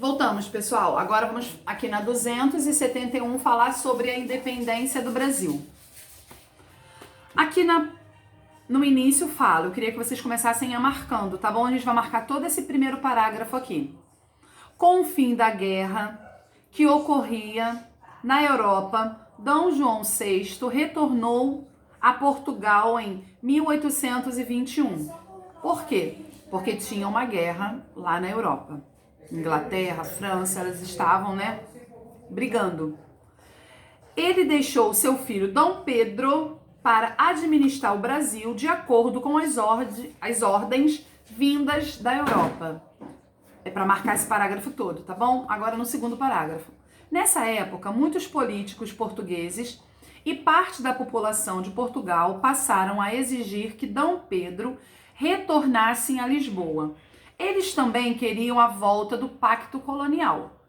Voltamos, pessoal. Agora vamos aqui na 271 falar sobre a independência do Brasil. Aqui no início falo, eu queria que vocês começassem a marcando, tá bom? A gente vai marcar todo esse primeiro parágrafo aqui. Com o fim da guerra que ocorria na Europa, Dom João VI retornou a Portugal em 1821. Por quê? Porque tinha uma guerra lá na Europa. Inglaterra, França, elas estavam, brigando. Ele deixou seu filho Dom Pedro para administrar o Brasil de acordo com as ordens vindas da Europa. É para marcar esse parágrafo todo, tá bom? Agora no segundo parágrafo. Nessa época, muitos políticos portugueses e parte da população de Portugal passaram a exigir que Dom Pedro retornasse a Lisboa. Eles também queriam a volta do pacto colonial.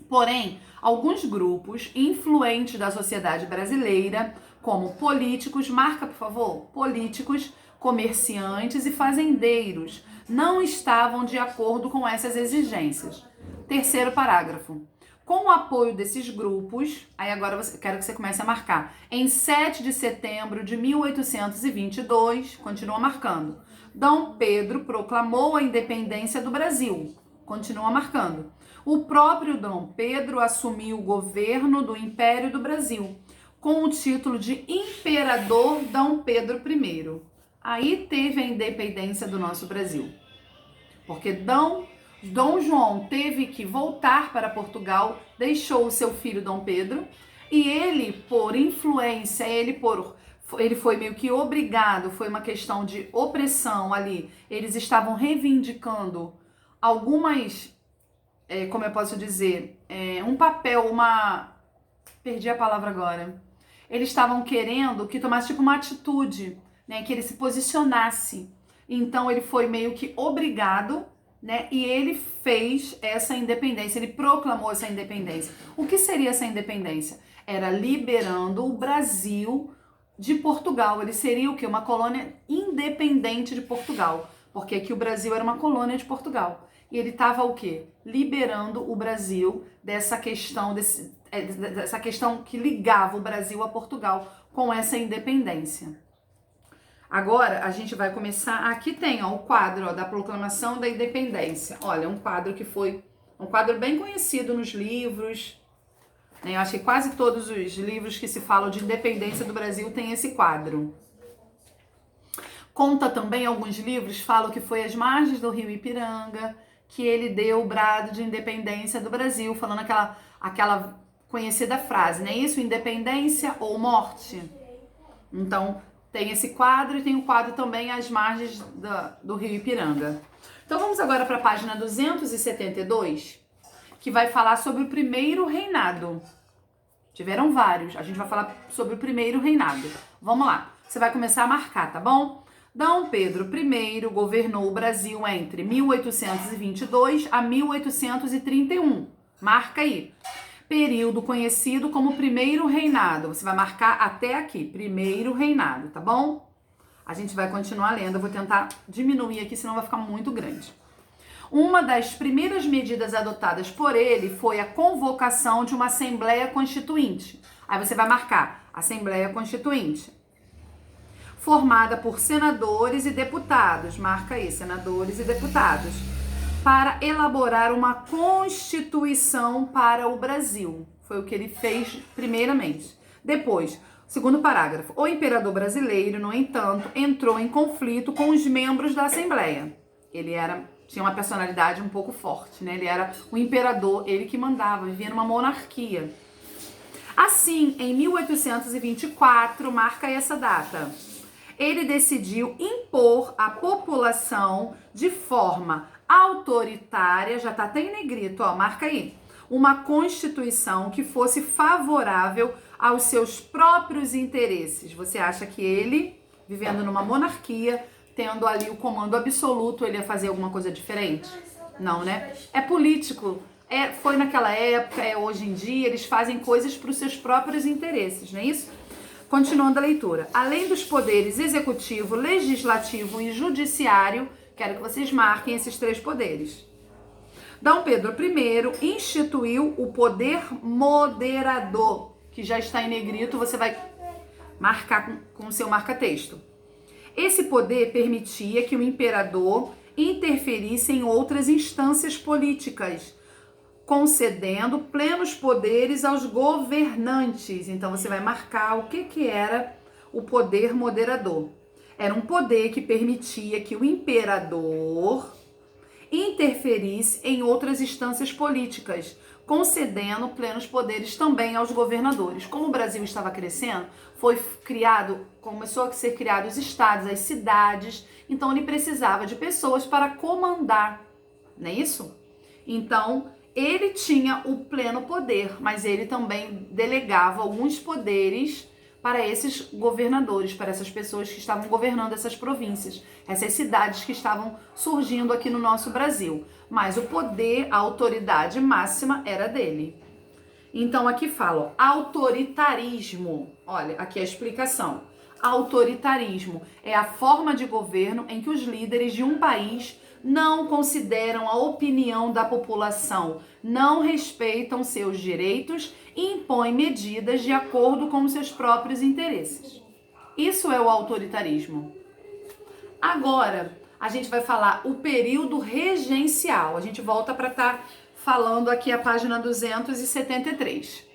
Porém, alguns grupos influentes da sociedade brasileira, como políticos, marca por favor, políticos, comerciantes e fazendeiros, não estavam de acordo com essas exigências. Terceiro parágrafo. Com o apoio desses grupos, aí agora quero que você comece a marcar. Em 7 de setembro de 1822, continua marcando, Dom Pedro proclamou a independência do Brasil. Continua marcando. O próprio Dom Pedro assumiu o governo do Império do Brasil, com o título de Imperador Dom Pedro I. Aí teve a independência do nosso Brasil. Porque Dom João teve que voltar para Portugal, deixou o seu filho Dom Pedro, e ele, por influência, ele foi meio que obrigado, foi uma questão de opressão ali. Eles estavam reivindicando algumas, como eu posso dizer, um papel, perdi a palavra agora. Eles estavam querendo que tomasse tipo uma atitude, que ele se posicionasse. Então ele foi meio que obrigado, e ele fez essa independência, ele proclamou essa independência. O que seria essa independência? Era liberando o Brasil de Portugal. Ele seria o quê? Uma colônia independente de Portugal, porque aqui o Brasil era uma colônia de Portugal. E ele estava o quê? Liberando o Brasil dessa questão, dessa questão que ligava o Brasil a Portugal com essa independência. Agora a gente vai começar, aqui tem o quadro da proclamação da independência. Olha, um quadro que foi um quadro bem conhecido nos livros, eu acho que quase todos os livros que se falam de independência do Brasil têm esse quadro. Conta também, alguns livros falam que foi às margens do rio Ipiranga que ele deu o brado de independência do Brasil, falando aquela conhecida frase, não é isso? Independência ou morte? Então, tem esse quadro e tem o quadro também às margens do rio Ipiranga. Então vamos agora para a página 272, que vai falar sobre o primeiro reinado. Tiveram vários, a gente vai falar sobre o primeiro reinado. Vamos lá, você vai começar a marcar, tá bom? Dom Pedro I governou o Brasil entre 1822 a 1831. Marca aí. Período conhecido como primeiro reinado. Você vai marcar até aqui, primeiro reinado, tá bom? A gente vai continuar lendo, eu vou tentar diminuir aqui, senão vai ficar muito grande. Uma das primeiras medidas adotadas por ele foi a convocação de uma Assembleia Constituinte. Aí você vai marcar, Assembleia Constituinte. Formada por senadores e deputados, marca aí, senadores e deputados, para elaborar uma Constituição para o Brasil. Foi o que ele fez primeiramente. Depois, segundo parágrafo, o imperador brasileiro, no entanto, entrou em conflito com os membros da Assembleia. Ele tinha uma personalidade um pouco forte, Ele era o imperador, ele que mandava, vivia numa monarquia. Assim, em 1824, marca essa data, ele decidiu impor à população de forma autoritária, já tá até em negrito, marca aí, uma Constituição que fosse favorável aos seus próprios interesses. Você acha que ele, vivendo numa monarquia, tendo ali o comando absoluto, ele ia fazer alguma coisa diferente? Não, É político, foi naquela época, hoje em dia, eles fazem coisas para os seus próprios interesses, não é isso? Continuando a leitura. Além dos poderes executivo, legislativo e judiciário, quero que vocês marquem esses três poderes. Dom Pedro I instituiu o poder moderador, que já está em negrito, você vai marcar com o seu marca-texto. Esse poder permitia que o imperador interferisse em outras instâncias políticas, concedendo plenos poderes aos governantes. Então você vai marcar o que era o poder moderador. Era um poder que permitia que o imperador interferisse em outras instâncias políticas, concedendo plenos poderes também aos governadores. Como o Brasil estava crescendo, começou a ser criado os estados, as cidades, então ele precisava de pessoas para comandar, não é isso? Então, ele tinha o pleno poder, mas ele também delegava alguns poderes para esses governadores, para essas pessoas que estavam governando essas províncias, essas cidades que estavam surgindo aqui no nosso Brasil. Mas o poder, a autoridade máxima era dele. Então aqui fala, autoritarismo. Olha, aqui a explicação. Autoritarismo é a forma de governo em que os líderes de um país não consideram a opinião da população, não respeitam seus direitos e impõem medidas de acordo com seus próprios interesses. Isso é o autoritarismo. Agora, a gente vai falar o período regencial. A gente volta para estar falando aqui a página 273.